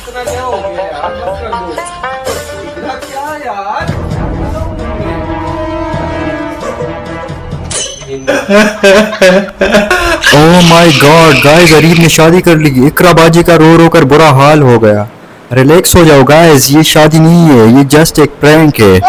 इतना क्या हो गया यार, मत कर दो इतना क्या यार। Oh my God guys, Areeb ने शादी कर ली। इकरा बाजी का रो रो कर बुरा हाल हो गया। रिलैक्स हो जाओ गाइस, ये शादी नहीं है, ये जस्ट एक प्रैंक है।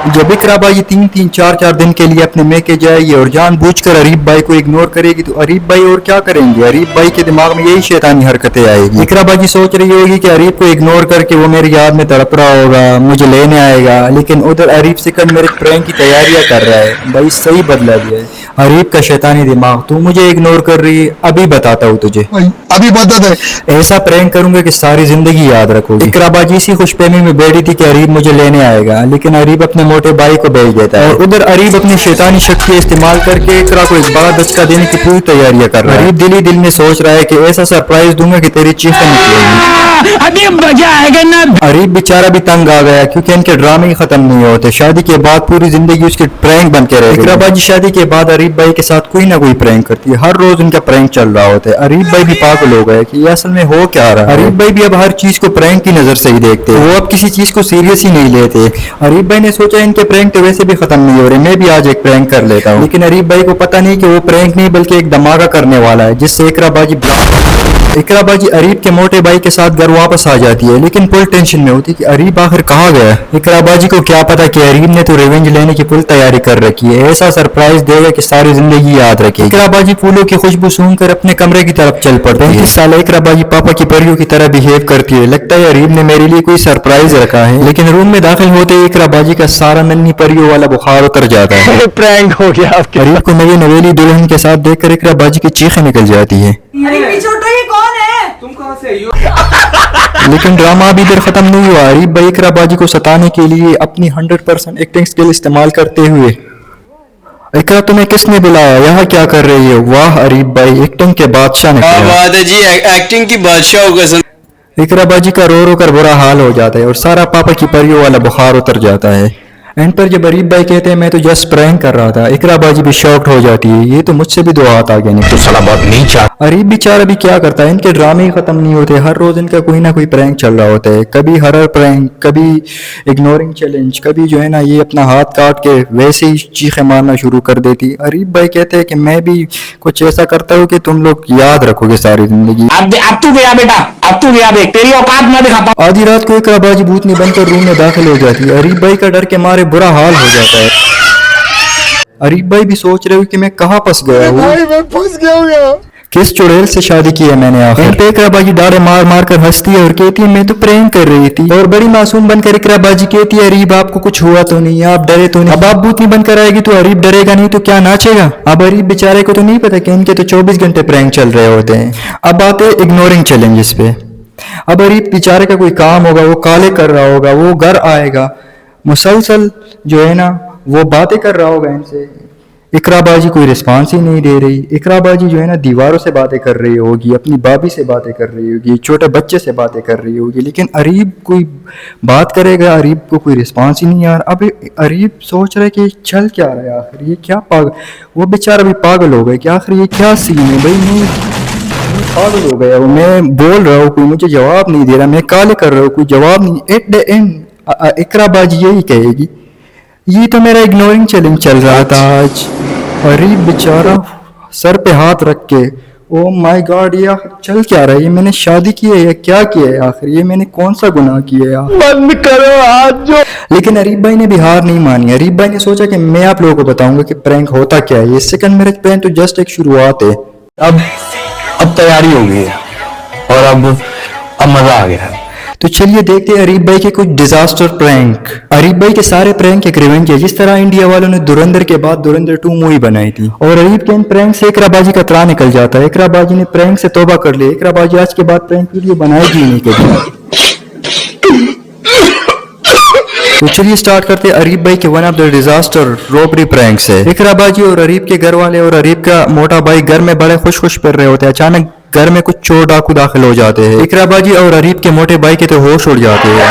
जब इकरा बाजी 3-4 दिन के लिए अपने मैके जाएगी और जानबूझकर अरीब भाई को इग्नोर करेगी तो अरीब भाई और क्या करेंगे? अरीब भाई के दिमाग में यही शैतानी हरकतें आएगी। इकरा बाजी सोच रही होगी कि अरीब को इग्नोर करके वो मेरी याद में तड़प रहा होगा, मुझे लेने आएगा, लेकिन उधर अरीब सेकंड मेरे प्रैंक की तैयारियां कर रहा है। भाई सही बदला दिया है अरीब का शैतानी दिमाग। तू मुझे इग्नोर कर रही है, अभी बताता हूँ तुझे, अभी बता दे। ऐसा प्रैंक करूंगा कि सारी जिंदगी याद रखोगी। इकरा बाजी इसी खुशफहमी में बैठी थी कि अरीब मुझे लेने आएगा, लेकिन अरीब अपने मोटे भाई को भेज देता है और उधर अरीब अपनी शैतानी शक्ति इस्तेमाल करके इकरा को एक बड़ा धचका देने की पूरी तैयारियां कर रहा है। अरीब दिल ही दिल में सोच रहा है कि ऐसा सरप्राइज दूंगा कि तेरी चीखें निकलेंगी। अभी मजा आएगा ना। अरीब बेचारा भी तंग आ गया क्योंकि इनके ड्रामे ही खत्म नहीं होते। शादी के बाद पूरी जिंदगी उसके प्रैंक बन के रहे। इकरा बाजी शादी के बाद अरीब भाई के साथ कोई ना कोई प्रैंक करती है, हर रोज उनका प्रैंक चल रहा होता है। अरीब भाई भी पागल हो गए कि ये असल में हो क्या रहा है। अरीब भाई भी अब हर चीज को प्रैंक की नजर से ही देखते हैं, वो अब किसी चीज को सीरियस ही नहीं लेते। अरीब भाई ने सोचा इनके प्रैंक तो वैसे भी खत्म नहीं हो रहे, मैं भी आज एक प्रैंक कर लेता हूँ। लेकिन अरीब भाई को पता नहीं कि वो प्रैंक नहीं बल्कि एक धमाका करने वाला है जिससे इकरा बाजी अरीब के मोटे भाई के साथ घर वापस आ जाती है, लेकिन फुल टेंशन में होती है कि अरीब आखिर कहाँ गया। इकरा बाजी को क्या पता कि अरीब ने तो रिवेंज लेने की फुल तैयारी कर रखी है, ऐसा सरप्राइज देगा कि सारी जिंदगी याद रखे। इकरा बाजी फूलों की खुशबू सूंघकर अपने कमरे की तरफ चल पड़ती है। इस साल इकरा बाजी पापा की परियों की तरह बिहेव करती है, लगता है अरीब ने मेरे लिए कोई सरप्राइज रखा है। लेकिन रूम में दाखिल होते ही इकरा बाजी का सारा नन्ही परियों वाला बुखार उतर जाता है। प्रैंक हो गया आपके। अरीब को नई नवेली दुल्हन के साथ देखकर इकरा बाजी की चीखें निकल जाती है। अरे छोटा ये कौन है? तुम कहाँ से आई हो? लेकिन ड्रामा अभी इधर खत्म नहीं हुआ। अरीब भाई इकरा बाजी को सताने के लिए अपनी 100% एक्टिंग स्किल इस्तेमाल करते हुए, इकरा तुम्हें किसने बुलाया, यहाँ क्या कर रही है? वाह अरीब भाई, एक्टिंग के बादशाह ने क्या किया। बात है जी, एक्टिंग की बादशाह हो कसम। इकरा बाजी का रो रो कर बुरा हाल हो जाता है और सारा पापा की परियों वाला बुखार उतर जाता है। एंड पर जब अरीब भाई कहते हैं मैं तो जस्ट प्रैंक कर रहा था, इकरा बाजी भी शॉक्ड हो जाती है, ये तो मुझसे भी 2 हाथ आगे निकले। साला बहुत नीचा। अरीब बेचारा भी क्या करता है, इनके ड्रामे ही खत्म नहीं होते, हर रोज इनका कोई ना कोई प्रैंक चल रहा होता है। कभी हरर प्रैंक, कभी इग्नोरिंग चैलेंज, कभी जो है ना ये अपना हाथ काट के वैसे ही चीखें मारना शुरू कर देती। अरीब भाई कहते हैं कि मैं भी कुछ ऐसा करता हूँ कि तुम लोग याद रखोगे सारी जिंदगी। अब तू गया बेटा, अब तू गया देख, तेरी औकात मैं दिखाता हूँ। आधी रात को इकरा बाजी भूतनी बनकर रूम में दाखिल हो जाती है। अरीब भाई का डर के मारे बुरा हाल हो जाता है। अरीब भाई भी सोच रहे हो कि मैं कहाँ फंस गया हूँ, मैं फंस गया हूँ। किस चुड़ैल से शादी की है मैंने आखिर। पे इकरा बाजी डारे मार मार कर हंसती है और कहती है मैं तो प्रैंक कर रही थी। और बड़ी मासूम बनकर इकरा बाजी कहती है अरीब आपको कुछ हुआ तो नहीं, आप डरे तो नहीं। अब आप भूतनी बनकर आएगी तो अरीब डरेगा नहीं तो क्या नाचेगा। अब अरीब बेचारे को तो नहीं पता कि इनके तो 24 घंटे प्रैंक चल रहे होते हैं। अब आते इग्नोरिंग चैलेंजेस पे। अब अरीब बेचारे का कोई काम होगा, वो काले कर रहा होगा, वो घर आएगा मुसलसल जो है ना वो बातें कर रहा होगा इनसे। इकरा बाजी कोई रिस्पांस ही नहीं दे रही। इकरा बाजी जो है ना दीवारों से बातें कर रही होगी, अपनी भाभी से बातें कर रही होगी, छोटे बच्चे से बातें कर रही होगी, लेकिन अरीब कोई बात करेगा, अरीब को कोई रिस्पांस ही नहीं आ रहा। अब अरीब सोच रहा है कि चल क्या रहा है आखिर, ये क्या पागल, वो बेचारा भी पागल हो गया कि आखिर ये क्या सीन है भाई। मैं पागल हो गया, मैं बोल रहा हूँ कोई मुझे जवाब नहीं दे रहा, मैं काले कर रहा हूँ कोई जवाब नहीं। एट द एंड इकरा बाजी यही कहेगी ये तो मेरा इग्नोरिंग चैलेंज चल रहा था आज। अरीब बेचारा सर पे हाथ रख के ओ माय गॉड ये आखिर चल क्या रहा है, ये मैंने शादी की है या क्या किया है आखिर, ये मैंने कौन सा गुनाह किया है यार। बंद करो हाथ जो। लेकिन अरीब भाई ने भी हार नहीं मानी। अरीब भाई ने सोचा कि मैं आप लोगों को बताऊंगा कि प्रैंक होता क्या है। ये सेकंड मैरिज प्लान तो जस्ट एक शुरुआत है। अब तैयारी हो गई है और अब मजा आ गया है। तो चलिए देखते हैं अरीब भाई के कुछ डिजास्टर प्रैंक। अरीब भाई के सारे प्रैंक एक रिवेंज है, जिस तरह इंडिया वालों ने धुरंधर के बाद धुरंधर 2 मूवी बनाई थी। और अरीब के इन प्रैंक से इकरा बाजी का त्राह निकल जाता है। इकरा बाजी ने प्रैंक से तौबा कर लिया। इकरा बाजी आज के बाद प्रैंक वीडियो बनाएगी नहीं कभी। तो चलिए स्टार्ट करते हैं अरीब भाई के one of the disaster robbery prank से। इकरा बाजी और अरीब के घर वाले और अरीब का मोटा भाई घर में बड़े खुश खुश फिर रहे होते हैं। अचानक घर में कुछ चोर डाकू दाखिल हो जाते हैं। इकरा बाजी और अरीब के मोटे भाई के तो होश उड़ जाते हैं।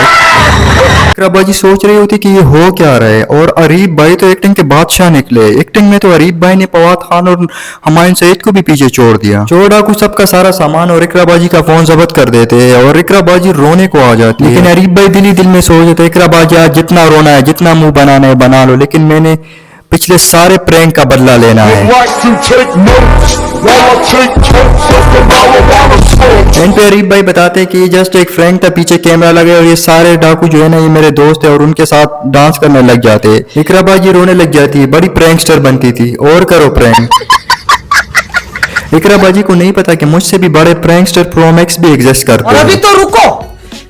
इकरा बाजी सोच रही होती कि ये हो क्या रहा है, और अरीब भाई तो एक्टिंग के बादशाह निकले। एक्टिंग में तो अरीब भाई ने फवाद खान और हुमायूं सईद को भी पीछे छोड़ दिया। चोर डाकू सबका सारा सामान और इकरा बाजी का फोन जब्त कर देते हैं और इकरा बाजी रोने को आ जाती है। लेकिन अरीब भाई दिल ही दिल में सोचते इकरा बाजी आज जितना रोना है, जितना मुंह बनाना है बना लो, लेकिन मैंने पिछले सारे प्रैंक का बदला लेना है। एंड पे अरीब भाई बताते हैं कि ये जस्ट एक प्रैंक था, पीछे कैमरा लगे और ये सारे डाकू जो है ना ये मेरे दोस्त है और उनके साथ डांस करने लग जाते हैं। इकरा बाजी रोने लग जाती है, बड़ी प्रैंकस्टर बनती थी और करो प्रैंक। इकरा बाजी को नहीं पता कि मुझसे भी बड़े प्रैंकस्टर प्रोमैक्स भी एग्जिस्ट करते और हैं। अभी तो रुको,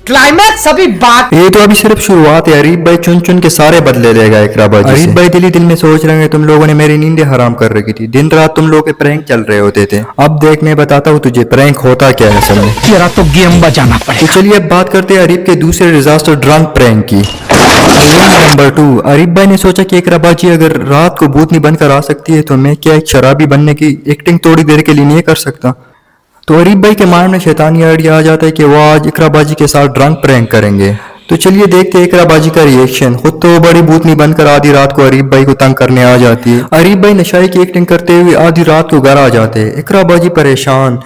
क्लाइमैक्स अभी बात। ये तो अभी सिर्फ शुरुआत है। अरीब भाई चुन चुन के सारे बदले लेगा इकरा बाजी से। अरीब भाई दिल ही दिल में सोच रहे हैं तुम लोगों ने मेरी नींदें हराम कर रखी थी, दिन रात तुम लोग के प्रैंक चल रहे होते थे। अब देख मैं बताता हूँ तुझे प्रैंक होता क्या है असल में। तेरा तो गेम बजाना पड़ेगा। तो चलिए अब बात करते हैं अरीब के दूसरे डिजास्टर ड्रंक प्रैंक की। नंबर 2, अरीब भाई ने सोचा कि इकरा बाजी अगर रात को भूतनी बनकर आ सकती है तो मैं क्या एक शराबी बनने की एक्टिंग थोड़ी देर के लिए नहीं कर सकता। तो अरीब भाई के माइंड में शैतानी आइडिया आ जाता है कि वो आज इकरा बाजी के साथ ड्रंक प्रैंक करेंगे। तो चलिए देखते हैं इकरा बाजी का रिएक्शन। खुद तो बड़ी भूतनी बनकर आधी रात को अरीब भाई को तंग करने आ जाती है। अरीब भाई नशाई की एक्टिंग करते हुए आधी रात को घर आ जाते हैं। इकरा बाजी परेशान,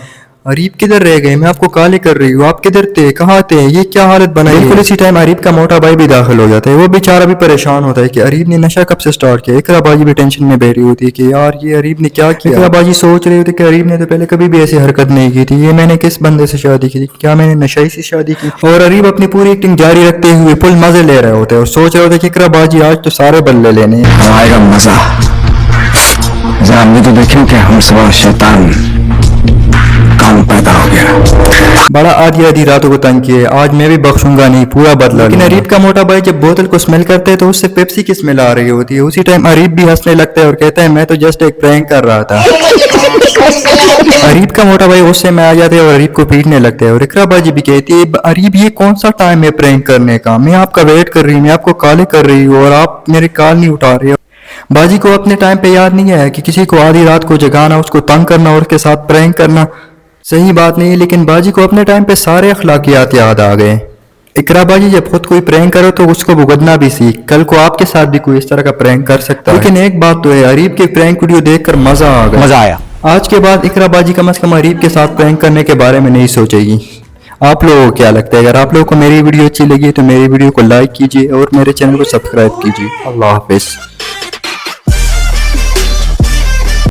अरीब किधर रह गए, मैं आपको काले कर रही हूँ, आप किधर थे, कहाँ थे, ये क्या हालत बनाई। बिल्कुल इसी टाइम अरीब का मोटा भाई भी दाखिल हो जाता है। वो बेचारा भी परेशान होता है कि अरीब ने नशा कब से स्टार्ट किया। इकरा बाजी भी टेंशन में बैठी होती है कि यार ये अरीब ने क्या किया। इकरा बाजी सोच रही होती है कि अरीब ने तो पहले कभी भी ऐसी हरकत नहीं की थी, ये मैंने किस बंदे से शादी की थी, क्या मैंने नशाई से शादी की। और अरीब अपनी पूरी एक्टिंग जारी रखते हुए फुल मजे ले रहे होते हैं और सोच रहे होते कि इकरा बाजी आज तो सारे बल्ले लेने हैं। आएगा मजा, जरा हमने तो देखें कि हम सब शैतान काम पैदा हो गया। बड़ा आधी आधी रातों को तंग किए, आज मैं भी बख्शूंगा नहीं, पूरा बदला। लेकिन अरीब का मोटा भाई जब बोतल को स्मेल करते हैं तो उससे पेप्सी की स्मेल आ रही होती है। उसी टाइम अरीब भी हंसने लगता है और कहता है मैं तो जस्ट एक प्रैंक कर रहा था। अरीब का मोटा भाई उससे में आ जाते हैं और अरीब को पीटने लगते हैं। और इकरा बाजी भी कहती है अरीब ये कौन सा टाइम है प्रैंक करने का, मैं आपका वेट कर रही हूँ, मैं आपको काले कर रही हूँ और आप मेरे काल नहीं उठा रहे हो। बाजी को अपने टाइम पे याद नहीं आया कि किसी को आधी रात को जगाना, उसको तंग करना और उसके साथ प्रैंक करना सही बात नहीं है, लेकिन बाजी को अपने टाइम पे सारे अखलाकियात याद आ गए। इकरा बाजी जब खुद कोई प्रैंक करो तो उसको भुगतना भी सीख, कल को आपके साथ भी कोई इस तरह का प्रैंक कर सकता है। लेकिन एक बात तो है, अरीब के प्रैंक वीडियो देखकर मजा आ गया, मजा आया। आज के बाद इकरा बाजी कम से कम अरीब के साथ प्रैंक करने के बारे में नहीं सोचेगी। आप लोगों को क्या लगता है? अगर आप लोगों को मेरी वीडियो अच्छी लगी तो मेरी वीडियो को लाइक कीजिए और मेरे चैनल को सब्सक्राइब कीजिए। अल्लाह हाफिज।